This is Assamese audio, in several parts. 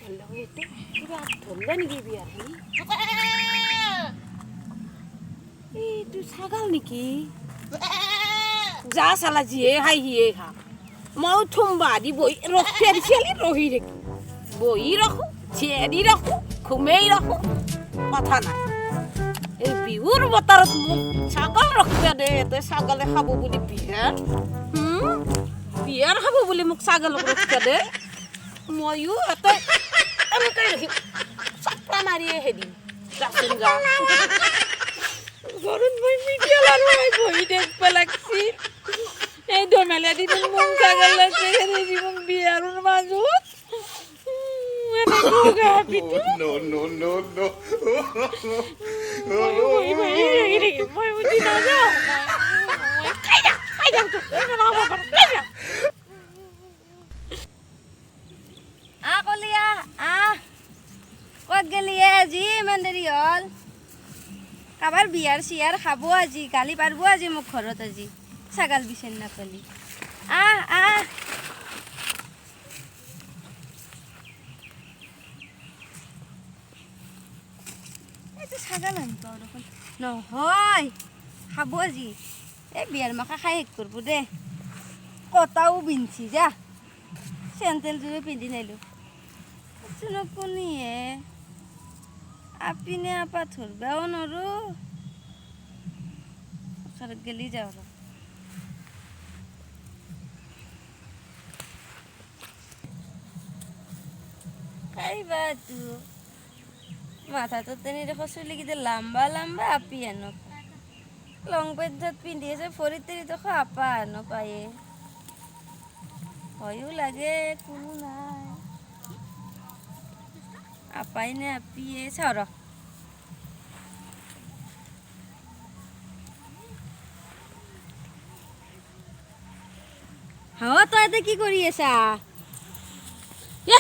ভাল লাগে এতে কিবা ধরলে নাকি বিয়ার এই তুই ছাগাল নাকি যা সালা জিয়ে হাই হিয়ে খা মই থুমবা দি বই রফের ছেলে রহি রেখি বই রাখো ছেড়ি রাখো ঘুমেই রাখো কথা নাই এই বিহুর বতারত মোক ছাগল রখবে দে তই ছাগলে খাব বুলি বিয়ার বিয়ার খাব বুলি মোক ছাগল রখবে দে ময়ো এতে এনেকে রাখি চাপা মারিয়ে হেদি যাচোন যা ঘৰত মই মিডিয়াল আৰু বহি দেখব লাগছি এই দমেলা দি মোক ছাগল লাগছে হেদি জীবন বিয়াৰৰ মাজত No, no, no, no. মই বুঝি না যাও খাই যা কলিয়া ক'ত গেলি আজি ইমান দেৰি হ'ল কাবাৰ বিয়াৰ চিয়াৰ খাব আজি গালি পাৰিব আজি মোক ঘৰত আজি ছাগাল বিচাৰি নাপালি এইটো ছাগাল আনিব দেখোন নহয় খাব আজি এই বিয়াৰ মাখা খাই শেষ কৰিব দে কটাও বিন্ধছি যা চেণ্ডেলযোৰে পিন্ধি নাইলোঁ কোনিয়ে আপিনে আপা ধৰবাও নৰো ওচৰত গেলি যাওঁ ৰ খাইবা তো মাথাটো তেনি দেখো চুলিকেইটা লাম্বা লাম্বা আপি আনো লং পেণ্টত পিন্ধি আছে ভৰিত তেনি দেখো আপা আনো পায়ে ভয়ো লাগে কোনো নাই আপাই নে আপিয়ে চাও ৰ তই এতিয়া কি কৰি আছা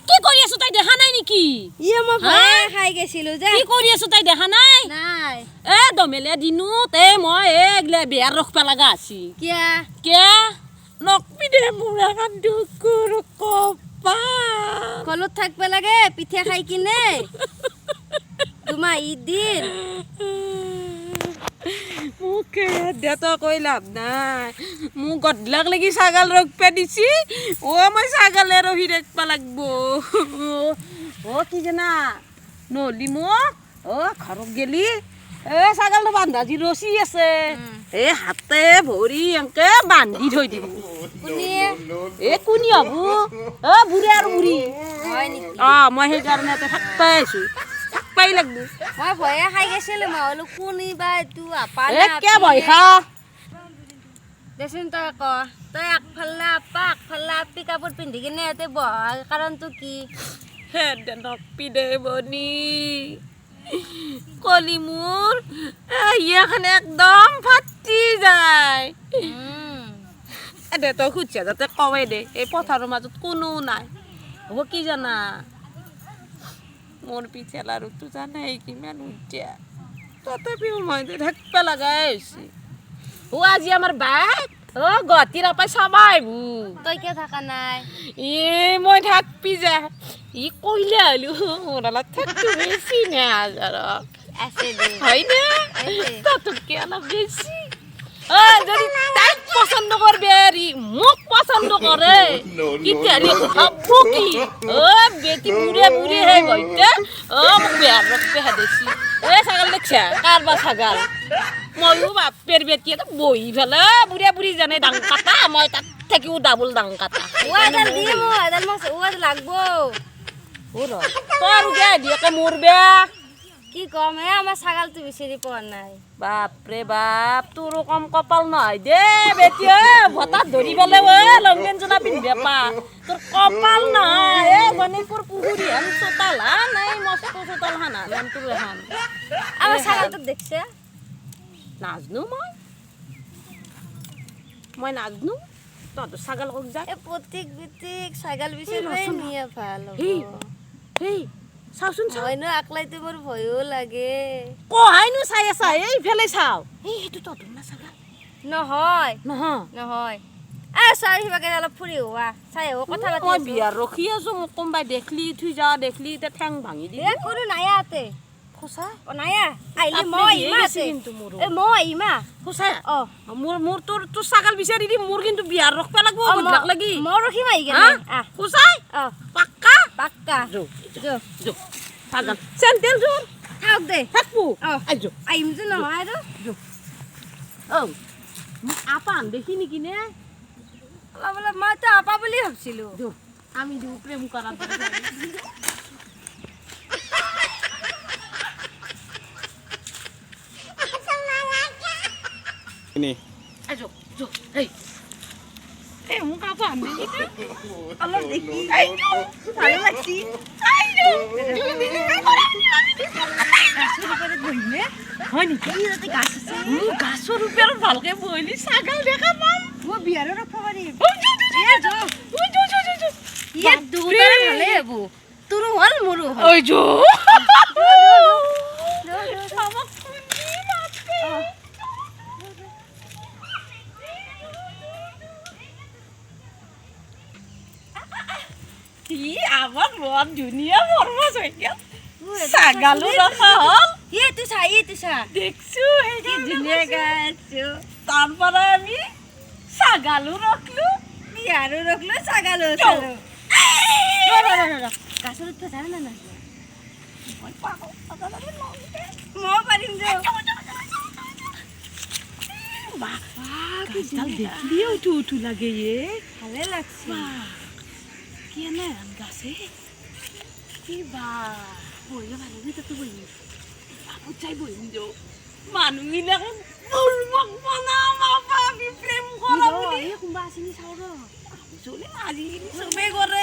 কি কৰি আছো তাই দেখা নাই নেকি মই ভয়ে খাই গৈছিলো যে কি কৰি আছো তাই দেখা নাই নাই দমেলে দিনত মই এগলে বিয়াৰ ৰখবা লগা আছি কিয়া নকবি দে মোৰ এখন দুখৰ কপা কলত থাকবা লাগে পিঠা খাই কিনে তোমা ঈদিন মুখে দেউতা কৈ লাভ নাই মোক গধলাক লাগি ছাগাল ৰখবা দিছি মই ছাগালে ৰহি ৰাখবা লাগব কি জানা নহলি মোক ঘৰত গেলি ছাগালটো বান্ধা যি ৰচি আছে হাতে ভৰি এনেকে বান্ধি থৈ দিব কোনি হব বুঢ়ী আৰু বুঢ়ী মই সেইকাৰণে থাকবাই আছো থাকবাই লাগব মই ভয়ে খাই গৈছিলো মই বোলো কোনিবা এইটো আপা ভয় খা দেচোন তই ক তই আগফালে আপা আগফালে আপি কাপোৰ পিন্ধি কিনে ইয়াতে বহা কাৰণটো কি নকবি দে বনি কলি মোৰ ইয়াখন একদম ফাটি যায় দে তই খুজিছা যাতে কওঁৱে দে এই পথাৰৰ মাজত কোনো নাই হ'ব কি জানা মোৰ পিছে লাৰুটো জানাই কিমান উঠা তথাপিও মই থাকিব লগাই হৈছে আজি আমাৰ বাইক গুৱাহাটীৰ পৰা চাবা আহিব তই কিয় থকা নাই মই থাকবি যা কইলে হলো মোৰ অলপ থাকতো বেছি নে হাজাৰক আছে দে হয় না তাতকে অলপ বেছি যদি তাইক পছন্দ করবে আর মোক পছন্দ করে কিতারি ভাবব কি বেটি বুড়ে বুড়ে হে গইতে মোক বেয়ার রক্তে হাদেছি ছাগাল দেখছা কারবা ছাগাল ময়ো বাপের বেটি এটা বহি ফেলে বুড়ে বুড়ি জানে ডাং কাটা মই তাত থাকিও ডাবল ডাং কাটা ওয়াদাল দি মো আদাল মাছ ওয়াদ লাগবো ওরা তোর গে দিকে মরবে কি কম আমার ছাগালটো বিচাৰি পোৱা নাই বাপরে বাপ তোর কম কপাল নহয় দে বেটি ভতাত ধরি পেলে লংপেন জোনা পিন্ধবে পা তোর কপাল নহয় গণেশপুর পুখুরি হান চোতাল হান নাই মস্ত চোতাল হানা তোর হান আমার ছাগালটো দেখছে নাজনো মই নাজনো তহঁতৰ ছাগাল কক যায় প্ৰতীক বিতীক ছাগাল বিচাৰিলে নিয়ে ভাল হেই চাওচোন চাও হয়নো আকলাইতে মোৰ ভয়ো লাগে কহাইনো চাই আছা এইফালে চাও সেইটো তহঁতৰ না ছাগাল নহয় নহয় নহয় চাৰি ভাগে অলপ ফুৰি হোৱা চাই হোৱা কথা পাতি মই বিয়াৰ ৰখি আছো মোক কোনোবাই দেখলি থৈ যা দেখলি এতিয়া ঠেং ভাঙি দি কোনো নাই ইয়াতে সঁচা নাই আহিলে মই আহিমা আছে কিন্তু মোৰ মই আহিমা সঁচা অ মোৰ তোৰ ছাগাল বিচাৰি দি মোৰ কিন্তু বিয়াৰ ৰখবা লাগব বদলাক লাগি মই ৰখিম আহি কেনে সঁচা অ পাক্কা পাক্কা যো ছাগাল চেন্টেল জোৰ থাক দে থাকবো অ আইজো আহিম যে নহয় আৰু ও মোক আপা আন দেখি নেকি নে অলপ অলপ মইতো আপা বুলি ভাবছিলো আমি দিও প্রেম করার Ini. ayo jo hey মোক আপা আন দেখি অলপ দেখি আইজো ভালো লাগছি আইজো গাছৰ ওপৰত বহিনে হয় নেকি ইয়াতে গাছ আছে গাছৰ ওপৰত ভালকে বহিলি ছাগাল দেখা পাম মই বিয়াৰো ৰখাব পাৰিম যো ইয়াত দুটাৰে ভালে হ'ব তোৰো হ'ল মোৰো হ'ল ওই যো আমাক খুঁজি মাতে ই আমার মন দুনিয়া মরমস হয়ে গেল ছাগালও রাখা হল এইটো চা দেখছো কি ধুনীয়া গাছ তারপরে আমি ছাগালও রাখলো বিয়াৰো ৰখলো ছাগালো চালো। গাছৰ উঠবা জানা না নাই মই পাগল মই পাৰিম যে গাছডাল দেখলিয়ে উঠু উঠু লাগে এ ভালে লাগছে কেনে গাছে কি বা বইলে ভালো দিতে তো বইনি বাবু চাই বইনি যো মানুহিলাক দুর্বক বানাম বাবা আমি প্রেম করা বলি এই কোনবা আসিনি চাও ৰ চলে আজি সবে করে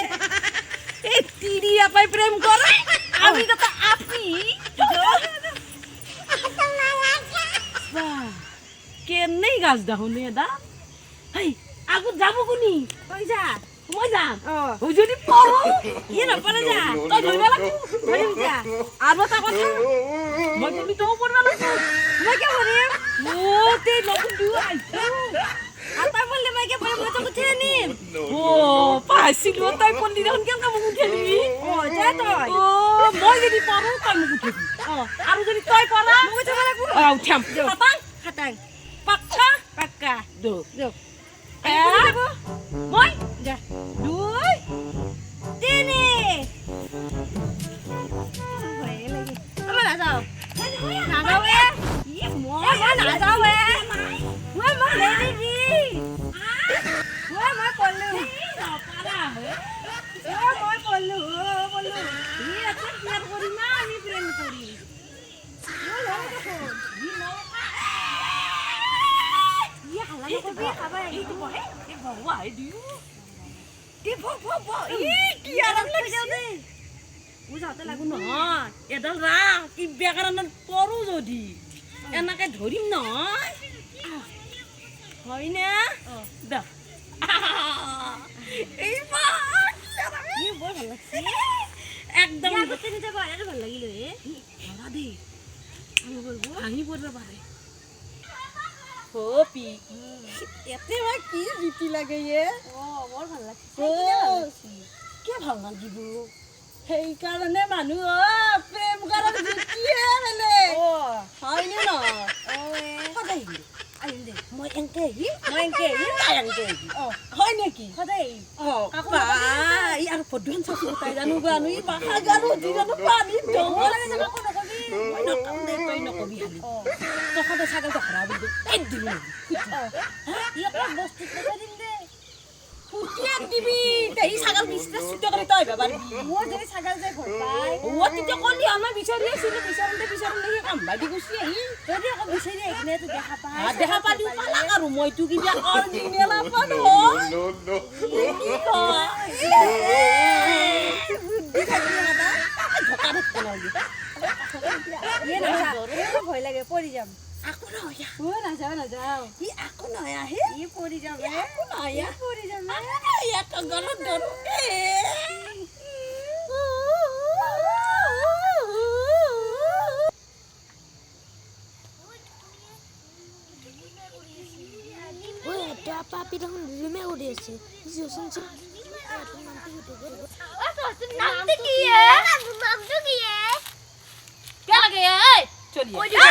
এই তিরি আপাই প্রেম করে আমি তো আপনি কেনে গাছ দাহনে দা হেই আগু যাবো কোনি কই যা মই যাম অ ওই যদি পড়ো ই নপৰে যা তই ধৰিবা লাগবো ধৰিম যা আৰু এটা কথা মই তুমি তো পড়বা লাগবো মই কি কৰিম ওতে নতুন দিও আইছো আটা বললে মই কি কৰিম মই তো উঠি আনিম ও পাইছিলো তাই পড়লি দেখোন কেনকা মোক উঠেলি অ যা তই ও মই যদি পড়ো তাই মোক উঠেলি অ আৰু যদি তই পড়া মোক উঠাব লাগব উঠাম যাও। পাতাং খাটাং পাক্কা পাক্কা দো যাও এক মই যা দুই তিনি ভয়ে লাগে আমাৰ নাযাওঁ নাযাওঁ মই নাযাওঁ মই ৰেডি মই পঢ়লো মই পঢ়লো পঢ়লো আমি প্ৰেম কৰি এডাল ৰা কি বেকাৰণত পৰো যদি এনেকে ধৰিম নহয় হয়নে দা বৰ ভাল লাগছে একদম নিজে আৰু ভাল লাগিল ধৰা দেই ভাঙি পড়বে পাৰে কপি এতে বা কি জুতি লাগে এ বৰ ভাল লাগছে কে ভাল লাগিব সেইকাৰণে মানুহ প্ৰেম কৰাৰ জুতিয়ে বেলে হয়নে ন সদায় আহিম দে মই এংকে আহিম মই এংকে আহিম তাই এংকে আহিম হয় নেকি সদায় আহিম আৰু পদ্ধতি চাচি তাই জানো জানো ই বাখা জানো দি জানো পানী ডঙৰ মই নকম দে তই নকবি খালি তই সদায় ছাগলটো হৰা বুলি এই দিবি বস্তু পঠাই দিম দে পুতিয়াক দিবি তেই ছাগল বিছটা চুট কৰি তই বাবা মোৰ যদি ছাগল যে ঘৰ পাই ও তেতিয়া কলি আমাৰ বিচাৰি আছিল বিচাৰোঁতে কাম বাদি গুচি আহি যদি আকৌ বিচাৰি আহিলে তো দেখা পাই দেখা পালি পালা আৰু মইতো কিবা অৰিজিনেল আপন No, no, no. ধকা ধকা নালাগে ভয় লাগে পৰি যাম আকৌ নহয় নাযাওঁ ই আকৌ নহয় আহে ই পৰি যাম আকৌ নহয় পৰি যাম ইয়াক গলত ধৰো পাপি দেখোন ৰুমে কৰি আছে যোচোন চোন নামটো কি এ নামটো কি এ কে লাগে এই চলি কৈ দিব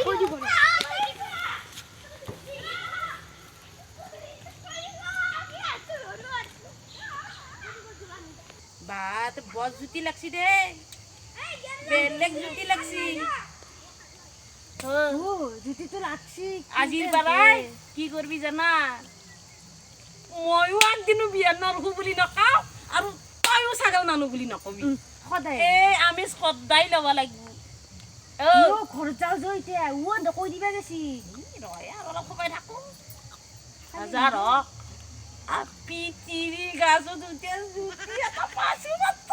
কৈ দিব বাত বস জুতি লাগছি দে বেলেগ জুতি লাগছি জুতি তো লাগছি আজিৰ পৰাই কি কৰবি জানা ময়ো একদিনো বিয়া নৰখো বুলি নকাও আৰু তয়ো ছাগল নানো বুলি নকবি সদায় এই আমি সদায় ল'ব লাগিব ঘৰত যাওঁ যে এতিয়া কৈ দিবা গেছি ৰয় আৰু অলপ সময় থাকো হাজাৰ হওক আপি তিৰি গাছত উঠে জুতি এটা পাছো মাত্ৰ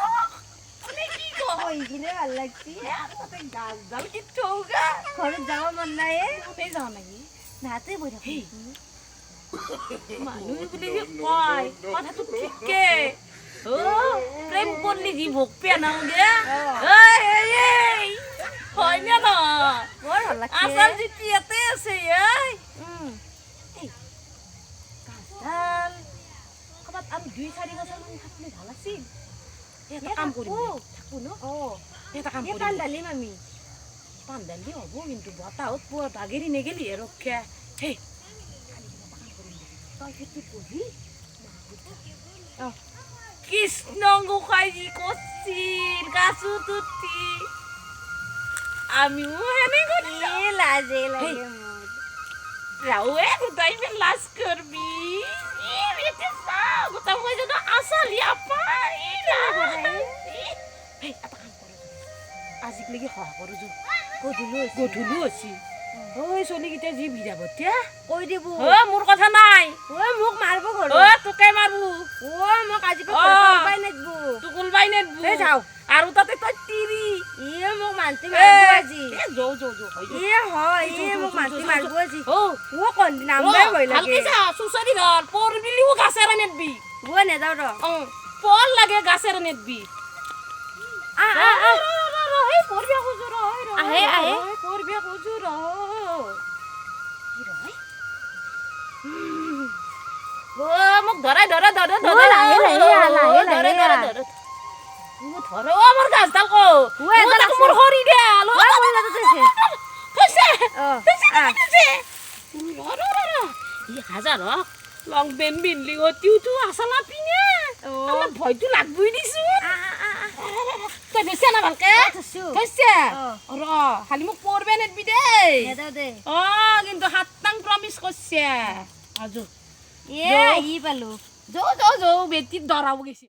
কি কয় কৈ কিনে ভাল লাগছি তাতে গাছডাল কি থৌগা ঘৰত যাব মন নাই তাতে যাওঁ নেকি নাতে বৈ থাকো মানুহ বুলি যে কয় কথাটো ঠিকে প্ৰেম কৰিলে যি ভোগ পেয়া নাওগে হয় নে নহয় বৰ ভাল লাগছে আচল যিটো ইয়াতে আছে গাছডাল ক'ৰবাত আমি 2-4 বছৰমান থাকিলে ভাল আছিল এটা কাম কৰিম থাকো ন এটা কাম কৰিম পাণ ঢালিম আমি পান্দালি হ'ব কিন্তু বতাহত পুৱা বাগেৰি নেগেলি ৰক্ষা হেই তই সেইটো পঢ়ি কৃষ্ণ গোসাঁইজী কৰিছিল গাছত উঠি আমিও সেনে কৰিলো লাজে লাগে ৰাৱে গোটাই পেলাই লাজ কৰবি গোটা মই যদি আচলি আপা এটা কাম কৰোঁ আজিলৈকে সহায় কৰোঁ গধূলি হৈছে ঐ চলিকেইটা যি বিৰা ভতিয়া কৈ দিব মোৰ কথা নাই মোক মাৰিব ঘৰত তোকে মাৰবো মোক আজি পাই নেদব তোক ওলবাই নেদবো যাওঁ আৰু তাতে তই তিৰি মোক মানতি মাৰিব আজি হয় মোক মানতি মাৰিব আজি কণ নামবাই ভয় লাগে চুচৰি ধৰ পৰ বিলিও গাছেৰে নেদবি নেযাওঁ ৰ পৰ লাগে গাছেৰে নেদবি পৰবিয়া খুজো আহে, আহে। পৰবিয়া খুজো মোক ধৰাই ধৰা লাহে, লাহে, লাহে। মোৰ গাছডাল কো মোৰ সৰি গেল হাজাৰ লং পেন পিন্ধলি অতিওতো আছালা পিনে অলপ ভয়তো লাগবই দিছো তই থৈছা না ভালকে থৈছা ৰ খালি মোক পৰবে নেদবি দেই কিন্তু হাতটাং প্ৰমিছ কৰিছে আজো আহি পালো যৌ বেটিত দৰাব গৈছে